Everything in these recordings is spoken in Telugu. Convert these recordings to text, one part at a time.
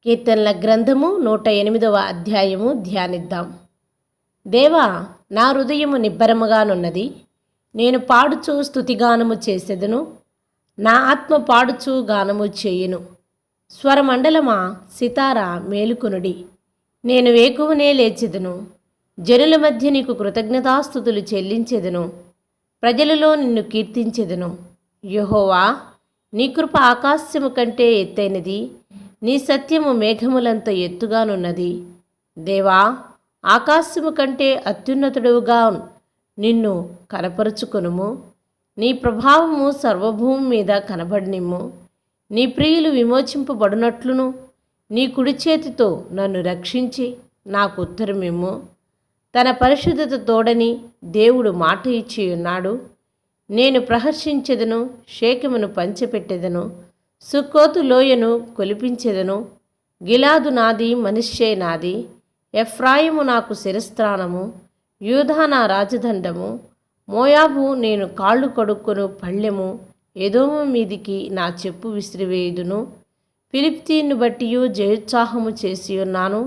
కీర్తనల గ్రంథము 108వ అధ్యాయము ధ్యానిద్దాం. దేవా, నా హృదయము నిబ్బరముగానున్నది. నేను పాడుచు స్తుతిగానము చేసెదను. నా ఆత్మ పాడుచు గానము చేయును. స్వరమండలమా, సితారా మేలుకొనుడి. నేను వేకువనే లేచెదను. జనుల మధ్య నీకు కృతజ్ఞతాస్తుతులు చెల్లించెదను. ప్రజలలో నిన్ను కీర్తించెదను. యెహోవా, నీ కృప ఆకాశము కంటే ఎత్తైనది, నీ సత్యము మేఘములంత ఎత్తుగానున్నది. దేవా, ఆకాశము కంటే అత్యున్నతుడుగా నిన్ను కనపరుచుకొనుము. నీ ప్రభావము సర్వభూమి మీద కనబడినిమ్ము. నీ ప్రియులు విమోచింపబడినట్లును నీ కుడి చేతితో నన్ను రక్షించి నాకు ఉత్తరమిమ్ము. తన పరిశుద్ధత తోడని దేవుడు మాట ఇచ్చి ఉన్నాడు. నేను ప్రహర్షించెదను, షేకెమును పంచిపెట్టెదను, సుక్కోతు లోయను కొలిపించెదను. గిలాదు నాది, మనష్షే నాది. ఎఫ్రాయిము నాకు శిరస్త్రాణము, యూదా నా రాజదండము. మోయాబు నేను కాళ్ళు కడుక్కొను పళ్ళెము. ఎదోము మీదికి నా చెప్పు విసిరివేయుదును. ఫిలిష్తీయుని బట్టియు జయోత్సాహము చేసి ఉన్నాను.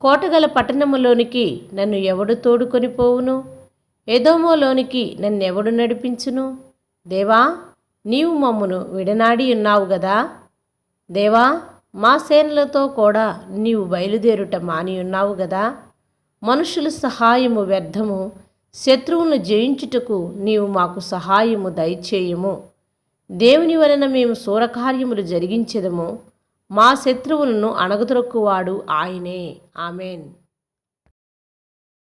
కోటగల పట్టణములోనికి నన్ను ఎవడు తోడుకొని పోవును? ఎదోములోనికి నన్నెవడు నడిపించును? దేవా, నీవు మమ్మును విడనాడి ఉన్నావు గదా. దేవా, మా సేనలతో కూడా నీవు బయలుదేరుట మాని ఉన్నావు గదా. మనుషుల సహాయము వ్యర్థము. శత్రువును జయించుటకు నీవు మాకు సహాయము దయచేయము. దేవుని వలన మేము శూరకార్యములు జరిగించెదము. మా శత్రువులను అణగదొక్కువాడు ఆయనే. ఆమెన్.